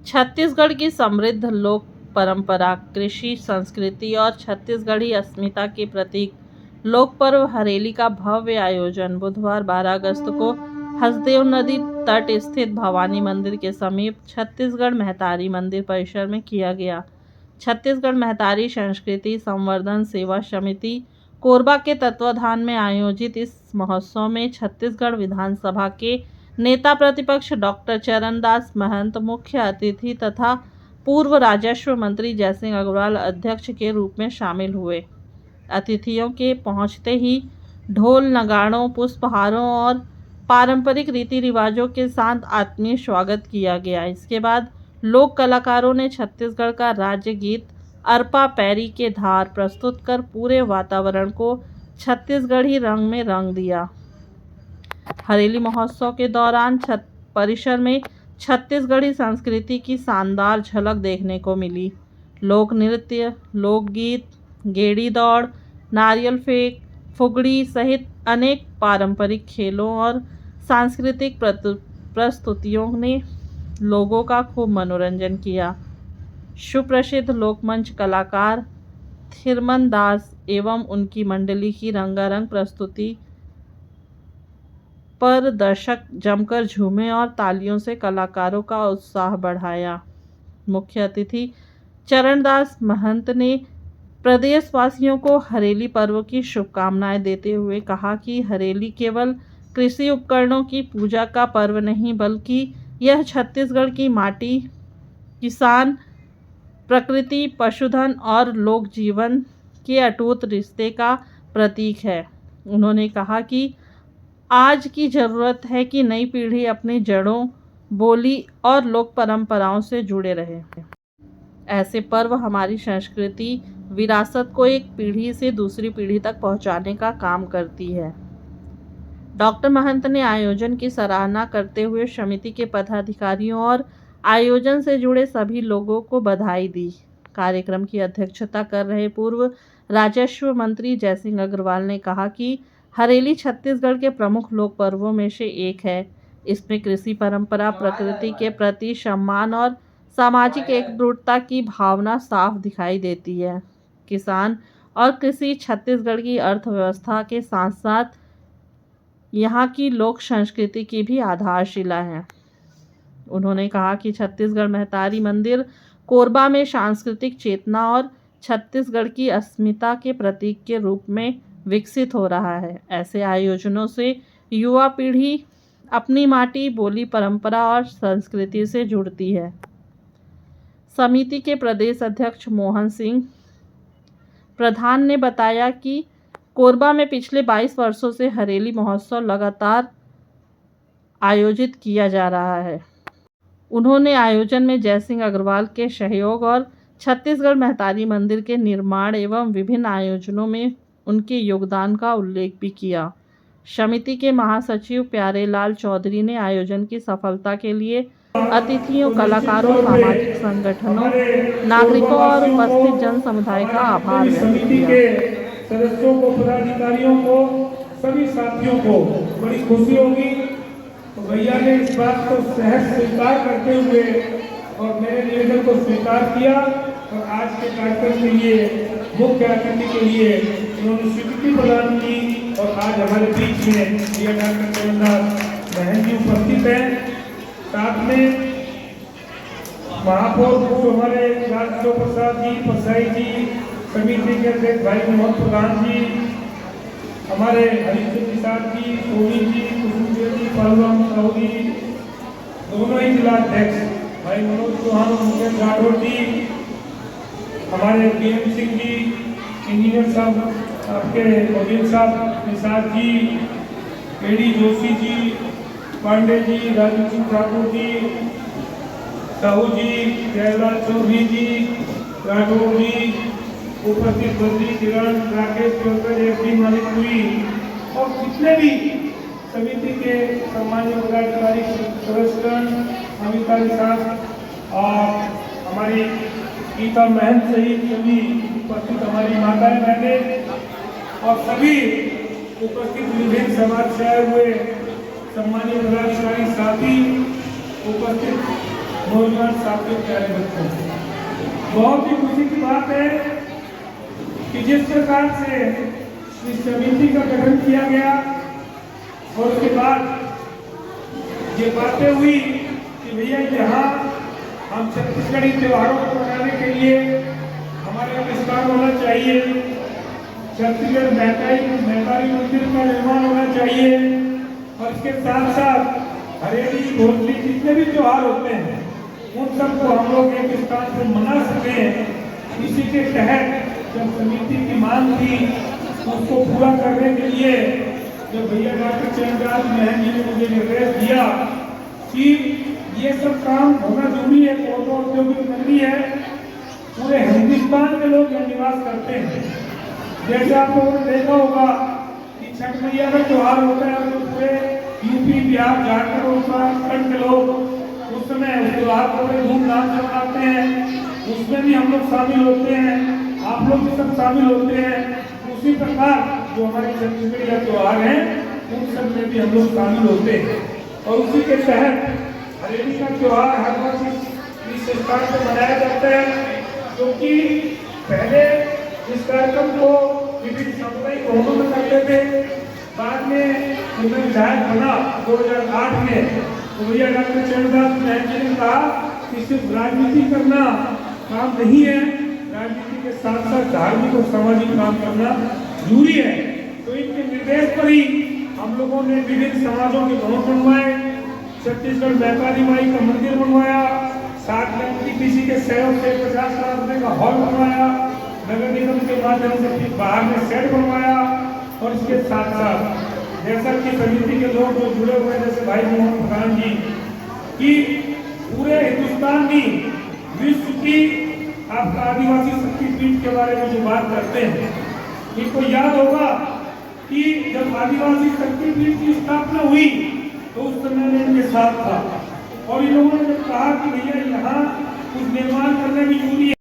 छत्तीसगढ़ की समृद्ध लोक परंपरा, कृषि संस्कृति और छत्तीसगढ़ी अस्मिता के प्रतीक लोक पर्व हरेली का भव्य आयोजन बुधवार 12 अगस्त को हसदेव नदी तट स्थित भवानी मंदिर के समीप छत्तीसगढ़ महतारी मंदिर परिसर में किया गया। छत्तीसगढ़ महतारी संस्कृति संवर्धन सेवा समिति कोरबा के तत्वाधान में आयोजित इस महोत्सव में छत्तीसगढ़ विधानसभा के नेता प्रतिपक्ष डॉक्टर चरणदास महंत मुख्य अतिथि तथा पूर्व राजस्व मंत्री जयसिंह अग्रवाल अध्यक्ष के रूप में शामिल हुए। अतिथियों के पहुंचते ही ढोल नगाड़ों, पुष्पहारों और पारंपरिक रीति रिवाजों के साथ आत्मीय स्वागत किया गया। इसके बाद लोक कलाकारों ने छत्तीसगढ़ का राज्य गीत अरपा पैरी के धार प्रस्तुत कर पूरे वातावरण को छत्तीसगढ़ी रंग में रंग दिया। हरेली महोत्सव के दौरान परिसर में छत्तीसगढ़ी संस्कृति की शानदार झलक देखने को मिली। लोक नृत्य, लोकगीत, गेड़ी दौड़, नारियल फेंक, फुगड़ी सहित अनेक पारंपरिक खेलों और सांस्कृतिक प्रस्तुतियों ने लोगों का खूब मनोरंजन किया। सुप्रसिद्ध लोकमंच कलाकार थिरमन दास एवं उनकी मंडली की रंगारंग प्रस्तुति पर दर्शक जमकर झूमे और तालियों से कलाकारों का उत्साह बढ़ाया। मुख्य अतिथि चरणदास महंत ने प्रदेशवासियों को हरेली पर्व की शुभकामनाएं देते हुए कहा कि हरेली केवल कृषि उपकरणों की पूजा का पर्व नहीं, बल्कि यह छत्तीसगढ़ की माटी, किसान, प्रकृति, पशुधन और लोक जीवन के अटूट रिश्ते का प्रतीक है। उन्होंने कहा कि आज की ज़रूरत है कि नई पीढ़ी अपनी जड़ों, बोली और लोक परंपराओं से जुड़े रहे। ऐसे पर्व हमारी संस्कृति विरासत को एक पीढ़ी से दूसरी पीढ़ी तक पहुंचाने का काम करती है। डॉक्टर महंत ने आयोजन की सराहना करते हुए समिति के पदाधिकारियों और आयोजन से जुड़े सभी लोगों को बधाई दी। कार्यक्रम की अध्यक्षता कर रहे पूर्व राजस्व मंत्री जयसिंह अग्रवाल ने कहा कि हरेली छत्तीसगढ़ के प्रमुख लोक पर्वों में से एक है। इसमें कृषि परंपरा, प्रकृति के प्रति सम्मान और सामाजिक एकजुटता की भावना साफ दिखाई देती है। किसान और कृषि छत्तीसगढ़ की अर्थव्यवस्था के साथ साथ यहाँ की लोक संस्कृति की भी आधारशिला है। उन्होंने कहा कि छत्तीसगढ़ महतारी मंदिर कोरबा में सांस्कृतिक चेतना और छत्तीसगढ़ की अस्मिता के प्रतीक के रूप में विकसित हो रहा है। ऐसे आयोजनों से युवा पीढ़ी अपनी माटी, बोली, परंपरा और संस्कृति से जुड़ती है। समिति के प्रदेश अध्यक्ष मोहन सिंह प्रधान ने बताया कि कोरबा में पिछले 22 वर्षों से हरेली महोत्सव लगातार आयोजित किया जा रहा है। उन्होंने आयोजन में जयसिंह अग्रवाल के सहयोग और छत्तीसगढ़ महतारी मंदिर के निर्माण एवं विभिन्न आयोजनों में उनके योगदान का उल्लेख भी किया। समिति के महासचिव प्यारेलाल चौधरी ने आयोजन की सफलता के लिए अतिथियों, कलाकारों, सामाजिक संगठनों, नागरिकों और उपस्थित जन समुदाय का आभार व्यक्त किया। सदस्यों को, पदाधिकारियों को, सभी साथियों को बड़ी खुशी होगी। तो भैया ने इस बात को सहज स्वीकार करते हुए और मेरे निवेदन को स्वीकार किया और आज के कार्यक्रम के लिए मुख्य अतिथि के लिए उन्होंने स्वीकृति प्रदान की और आज हमारे बीच में ये डॉक्टर चरणदास महंत जी उपस्थित हैं। साथ में महापौर हमारे राजदेव प्रसाद जी, पसाई जी, समिति के अध्यक्ष भाई मोहन प्रधान जी, हमारे हरीश प्रसाद जी, सोनी जी, कुसुमदेव जी, पालुराम साहू जी, दोनों ही जिला अध्यक्ष भाई मनोज चौहान और मुकेश राठौर जी, हमारे पीएम सिंह जी, इंजीनियर साहब आपके वकील साहब प्रसाद जी, केडी जोशी जी, पांडे जी, राजू सिंह ठाकुर जी, साहू जी, जयलाल चौधरी जी, राठौर जी, उपस्थित मंत्री किरण, राकेश चौधरी, एफडी मालिकपुरी और जितने भी समिति के सम्मान्य पदाधिकारी सदस्यगण, अमिता साहब और हमारी गीता महंत सहित सभी उपस्थित हमारी माताएं, बहनें और सभी उपस्थित विभिन्न समाज से आए हुए सम्मानित पदाधिकारी साथी, उपस्थित नौजवान साथियों, प्यारे बच्चों, बहुत ही खुशी की बात है कि जिस प्रकार से इस समिति का गठन किया गया और उसके बाद ये बातें हुई कि भैया यहाँ हम छत्तीसगढ़ी त्योहारों को मनाने के लिए हमारे यहाँ विस्तार होना चाहिए, छत्तीसगढ़ मैकारी मंदिर का निर्माण होना चाहिए और इसके साथ साथ हरेली भोजली जितने भी त्योहार होते हैं उन सबको हम लोग एक स्थान पर मना सकें। इसी के तहत जब समिति की मांग थी उसको पूरा करने के लिए जब भैया डॉक्टर चरणदास महन जी ने मुझे निर्देश दिया कि ये सब काम होना जरूरी है, ऑटो औद्योगिक नगरी है, पूरे हिंदुस्तान के लोग यहाँ निवास करते हैं। जैसे आप लोगों ने देखा होगा कि छठ मैया का त्योहार होता है तो पूरे यूपी बिहार झारखंड उत्तराखंड के लोग उस समय उस त्योहार को बड़े धूमधाम से मनाते हैं, उसमें भी हम लोग शामिल होते हैं, आप लोग भी सब शामिल होते हैं। उसी प्रकार जो हमारे छत्तीसगढ़ का त्योहार है उन सब में भी हम लोग शामिल होते हैं और उसी के तहत हरेली का त्योहार हर वर्ष इस स्थान पर मनाया जाता है, क्योंकि पहले इस कार्यक्रम को विभिन्न सामुदायिक भवनों में करते थे। बाद में जब मैं विधायक बना 2008 में तो भैया डॉक्टर चरणदास महन जी ने कहा कि सिर्फ राजनीति करना काम नहीं है, राजनीति के साथ साथ धार्मिक और सामाजिक काम करना जरूरी है। तो इनके निर्देश पर ही हम लोगों ने विभिन्न समाजों के भवन बनवाए, छत्तीसगढ़ मैकारी माई का मंदिर बनवाया, 7 लाख की किसी के सहयोग से 50 लाख रुपए का हॉल बनवाया, नगर निगम के माध्यम से फिर बाहर में शेड बनवाया और इसके साथ साथ जैसा कि समिति के लोग जो जुड़े हुए हैं जैसे भाई मोहन प्रधान जी की पूरे हिंदुस्तान में विश्व की आपका आदिवासी शक्तिपीठ के बारे में जो बात करते हैं, इनको याद होगा कि जब आदिवासी शक्तिपीठ की स्थापना हुई तो उस समय में इनके साथ था और इन लोगों ने जब कहा कि भैया यहाँ कुछ निर्माण करने में जरूरी है।